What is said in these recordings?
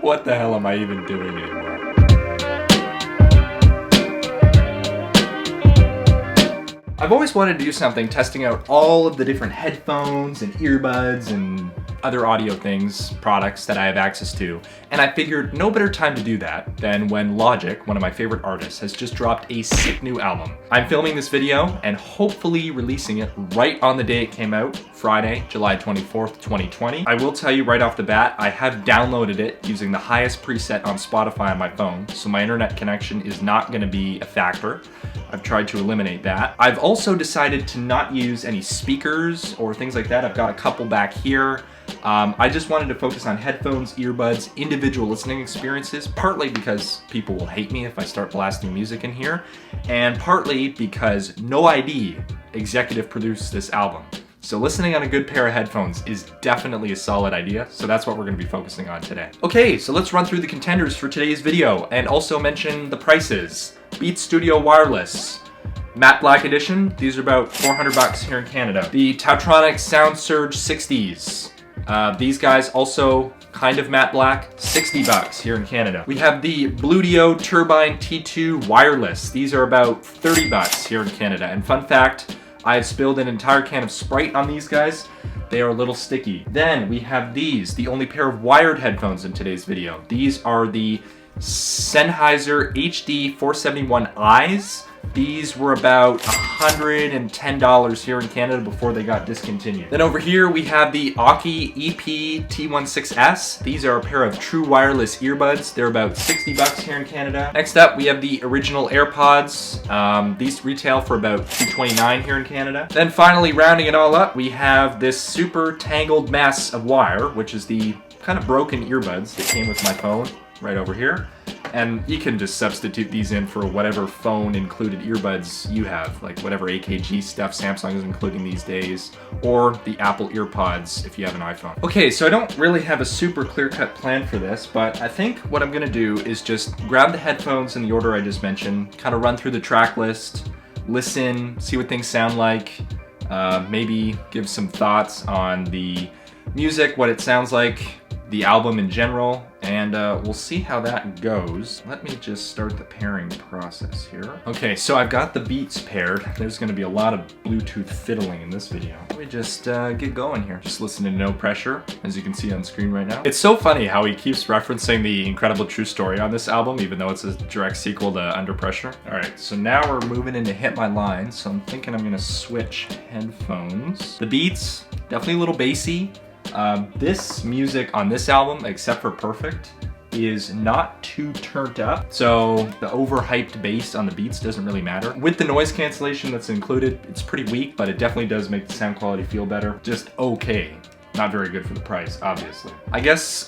What the hell am I even doing anymore? I've always wanted to do something testing out all of the different headphones and earbuds and other audio things, products that I have access to, and I figured no better time to do that than when Logic, one of my favorite artists, has just dropped a sick new album. I'm filming this video and hopefully releasing it right on the day it came out, Friday, July 24th, 2020. I will tell you right off the bat, I have downloaded it using the highest preset on Spotify on my phone, so my internet connection is not going to be a factor. I've tried to eliminate that. I've also decided to not use any speakers or things like that. I've got a couple back here. I just wanted to focus on headphones, earbuds, individual listening experiences, partly because people will hate me if I start blasting music in here, and partly because No ID executive produced this album. So listening on a good pair of headphones is definitely a solid idea, so that's what we're going to be focusing on today. Okay, so let's run through the contenders for today's video, and also mention the prices. Beats Studio Wireless, Matte Black Edition, these are about 400 bucks here in Canada. The Tautronic Sound Surge 60s. These guys also kind of matte black, 60 bucks here in Canada. We have the Bluetooth Turbine T2 Wireless. These are about 30 bucks here in Canada. And fun fact, I have spilled an entire can of Sprite on these guys. They are a little sticky. Then we have these, the only pair of wired headphones in today's video. These are the Sennheiser HD 471Is. These were about $110 here in Canada before they got discontinued. Then over here we have the Aukey EP T16S. These are a pair of true wireless earbuds. They're about 60 bucks here in Canada. Next up we have the original AirPods. These retail for about $229 here in Canada. Then finally, rounding it all up, we have this super tangled mess of wire, which is the kind of broken earbuds that came with my phone right over here. And you can just substitute these in for whatever phone included earbuds you have, like whatever AKG stuff Samsung is including these days, or the Apple EarPods if you have an iPhone. Okay, so I don't really have a super clear-cut plan for this, but I think what I'm gonna do is just grab the headphones in the order I just mentioned, kind of run through the track list, listen, see what things sound like, maybe give some thoughts on the music, what it sounds like, the album in general, and we'll see how that goes. Let me just start the pairing process here. Okay, so I've got the Beats paired. There's gonna be a lot of Bluetooth fiddling in this video. Let me just get going here. Just listen to No Pressure, as you can see on screen right now. It's so funny how he keeps referencing the Incredible True Story on this album, even though it's a direct sequel to Under Pressure. All right, so now we're moving into Hit My Line, so I'm thinking I'm gonna switch headphones. The Beats, definitely a little bassy. This music on this album, except for Perfect, is not too turned up, so the overhyped bass on the Beats doesn't really matter. With the noise cancellation that's included, it's pretty weak, but it definitely does make the sound quality feel better. Just okay. Not very good for the price, obviously. I guess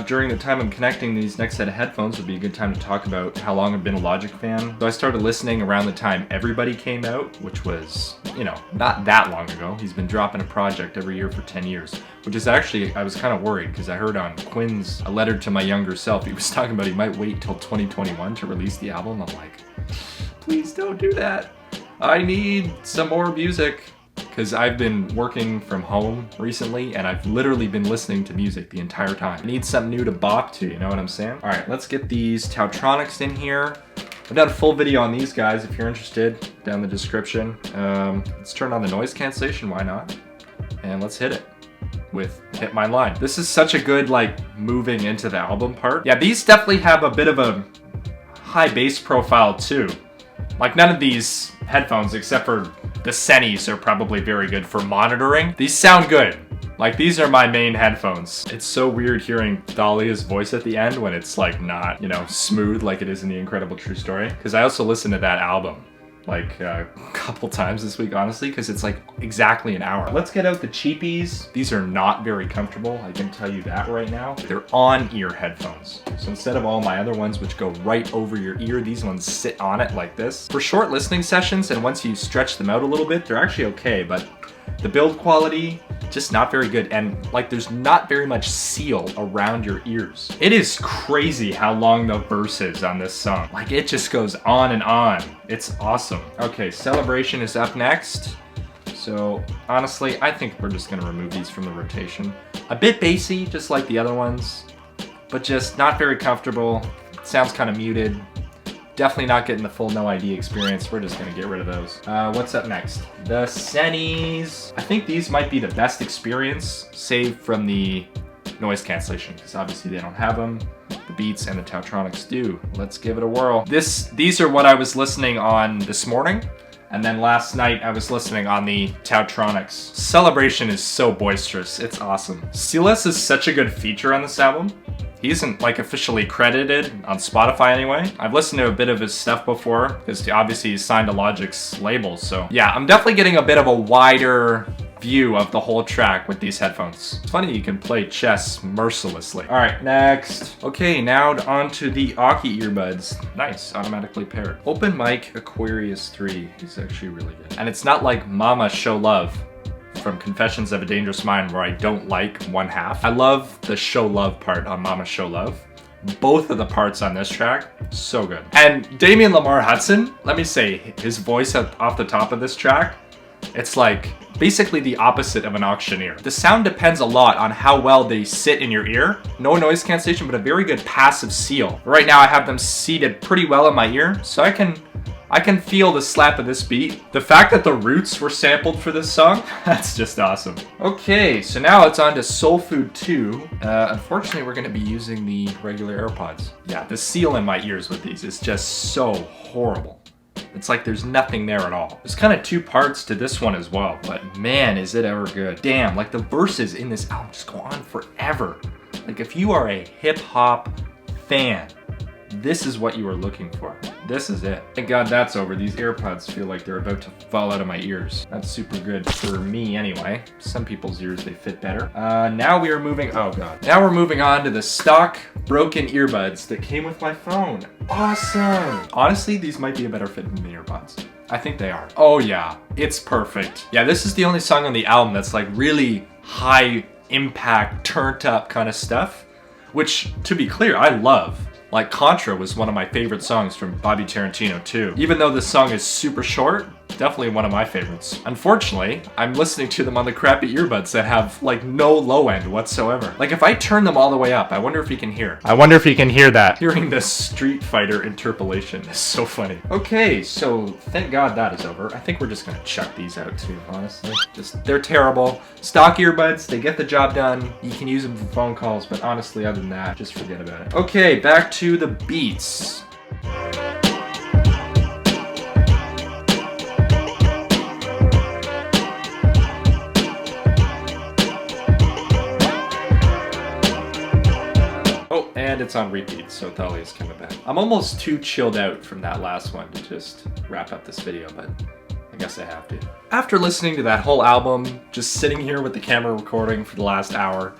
during the time I'm connecting these next set of headphones would be a good time to talk about how long I've been a Logic fan. So I started listening around the time Everybody came out, which was, you know, not that long ago. He's been dropping a project every year for 10 years, which is actually, I was kind of worried because I heard on Quinn's A Letter to My Younger Self, he was talking about he might wait till 2021 to release the album. I'm like, please don't do that. I need some more music. Because I've been working from home recently and I've literally been listening to music the entire time. I need something new to bop to, you know what I'm saying? All right, let's get these Tautronics in here. I've done a full video on these guys if you're interested, down in the description. Let's turn on the noise cancellation, why not? And let's hit it with Hit My Line. This is such a good, like, moving into the album part. Yeah, these definitely have a bit of a high bass profile too. Like, none of these headphones, except for the Sennys, are probably very good for monitoring. These sound good. Like, these are my main headphones. It's so weird hearing Thalia's voice at the end when it's like not, you know, smooth like it is in The Incredible True Story. Because I also listened to that album like a couple times this week, honestly, because it's like exactly an hour. Let's get out the cheapies. These are not very comfortable, I can tell you that right now. They're on-ear headphones. So instead of all my other ones which go right over your ear, these ones sit on it like this. For short listening sessions, and once you stretch them out a little bit, they're actually okay, but the build quality, just not very good, and like there's not very much seal around your ears. It is crazy how long the verse is on this song. Like, it just goes on and on. It's awesome. Okay, Celebration is up next. So honestly, I think we're just gonna remove these from the rotation. A bit bassy, just like the other ones. but just not very comfortable. Sounds kind of muted. Definitely not getting the full no ID experience. We're just gonna get rid of those. What's up next? The Sennies. I think these might be the best experience, save from the noise cancellation, because obviously they don't have them. The Beats and the Tautronics do. Let's give it a whirl. These are what I was listening on this morning, and then last night I was listening on the Tautronics. Celebration is so boisterous, it's awesome. Silas is such a good feature on this album. He isn't like officially credited on Spotify anyway. I've listened to a bit of his stuff before, because obviously he's signed to Logic's label, so yeah, I'm definitely getting a bit of a wider view of the whole track with these headphones. It's funny you can play chess mercilessly. All right, next. Okay, now on to the Aukey earbuds. Nice, automatically paired. Open Mic Aquarius 3 is actually really good. And it's not like Mama Show Love from Confessions of a Dangerous Mind, where I don't like one half. I love the show love part on Mama Show Love. Both of the parts on this track, so good. And Damian Lamar Hudson, let me say, his voice off the top of this track, it's like basically the opposite of an auctioneer. The sound depends a lot on how well they sit in your ear. No noise cancellation, but a very good passive seal. Right now I have them seated pretty well in my ear, so I can feel the slap of this beat. The fact that the Roots were sampled for this song, that's just awesome. Okay, so now it's on to Soul Food 2. Unfortunately, we're gonna be using the regular AirPods. Yeah, the seal in my ears with these is just so horrible. It's like there's nothing there at all. There's kind of two parts to this one as well, but man, is it ever good. Damn, like the verses in this album just go on forever. Like if you are a hip hop fan, this is what you are looking for. This is it. Thank God that's over. These AirPods feel like they're about to fall out of my ears. That's super good for me anyway. Some people's ears, they fit better. Now we are moving, oh God. Now we're moving on to the stock broken earbuds that came with my phone. Awesome. Honestly, these might be a better fit than the AirPods. I think they are. Oh yeah, it's perfect. Yeah, this is the only song on the album that's like really high impact, turned up kind of stuff, which to be clear, I love. Like Contra was one of my favorite songs from Bobby Tarantino too. Even though this song is super short, definitely one of my favorites. Unfortunately, I'm listening to them on the crappy earbuds that have like no low end whatsoever. Like if I turn them all the way up, I wonder if you can hear. I wonder if you can hear that. Hearing this Street Fighter interpolation is so funny. Okay, so thank God that is over. I think we're just gonna chuck these out too, honestly. They're terrible. Stock earbuds, they get the job done. You can use them for phone calls, but honestly, other than that, just forget about it. Okay, back to the Beats. And it's on repeat, so Thalia is coming back. I'm almost too chilled out from that last one to just wrap up this video, but I guess I have to. After listening to that whole album, just sitting here with the camera recording for the last hour,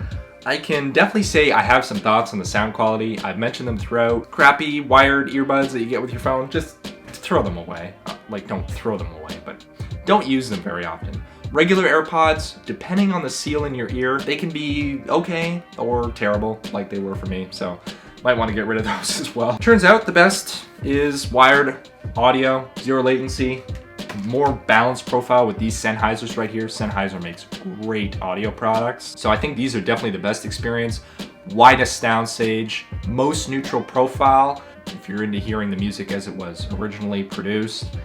I can definitely say I have some thoughts on the sound quality. I've mentioned them throughout. Crappy wired earbuds that you get with your phone, just throw them away. Like, don't throw them away, but don't use them very often. Regular AirPods, depending on the seal in your ear, they can be okay or terrible, like they were for me, so might want to get rid of those as well. Turns out the best is wired audio, zero latency, more balanced profile with these Sennheisers right here. Sennheiser makes great audio products, so I think these are definitely the best experience. Widest soundstage, most neutral profile, if you're into hearing the music as it was originally produced,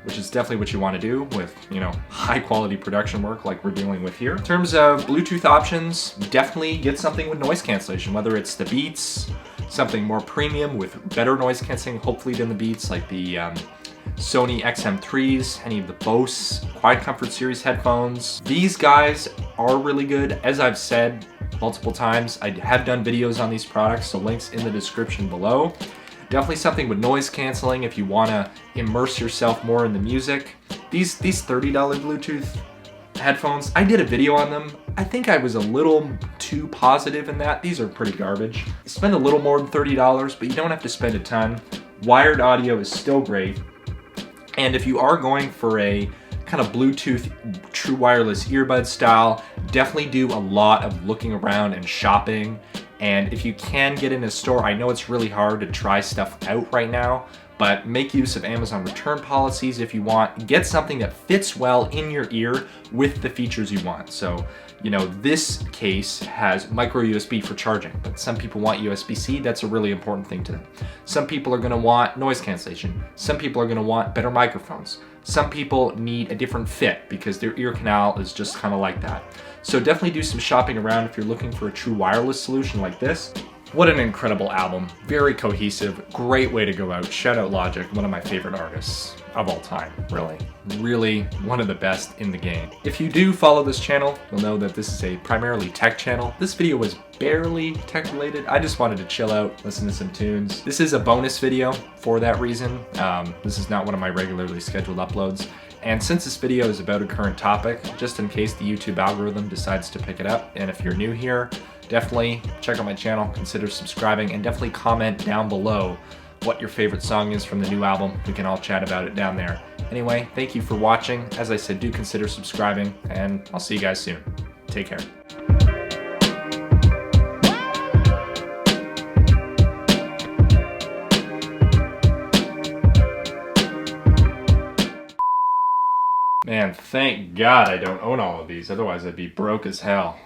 which is definitely what you want to do with, you know, high quality production work like we're dealing with here. In terms of Bluetooth options, definitely get something with noise cancellation, whether it's the Beats, something more premium with better noise cancelling, hopefully than the Beats, like the Sony XM3s, any of the Bose Quiet Comfort Series headphones. These guys are really good. As I've said multiple times, I have done videos on these products, so links in the description below. Definitely something with noise canceling if you want to immerse yourself more in the music. These $30 Bluetooth headphones, I did a video on them. I think I was a little too positive in that. These are pretty garbage. Spend a little more than $30, but you don't have to spend a ton. Wired audio is still great. And if you are going for a kind of Bluetooth true wireless earbud style, definitely do a lot of looking around and shopping And if you can get in a store, I know it's really hard to try stuff out right now, but make use of Amazon return policies if you want. Get something that fits well in your ear with the features you want. So, you know, this case has micro USB for charging, but some people want USB-C. That's a really important thing to them. Some people are gonna want noise cancellation. Some people are gonna want better microphones. Some people need a different fit because their ear canal is just kind of like that. So definitely do some shopping around if you're looking for a true wireless solution like this. What an incredible album. Very cohesive, great way to go out. Shout out Logic, one of my favorite artists of all time, really. Really one of the best in the game. If you do follow this channel, you'll know that this is a primarily tech channel. This video was barely tech related. I just wanted to chill out, listen to some tunes. This is a bonus video for that reason. This is not one of my regularly scheduled uploads. And since this video is about a current topic, just in case the YouTube algorithm decides to pick it up, and if you're new here, definitely check out my channel, consider subscribing, and definitely comment down below what your favorite song is from the new album. We can all chat about it down there. Anyway, thank you for watching. As I said, do consider subscribing, and I'll see you guys soon. Take care. Man, thank God I don't own all of these, otherwise I'd be broke as hell.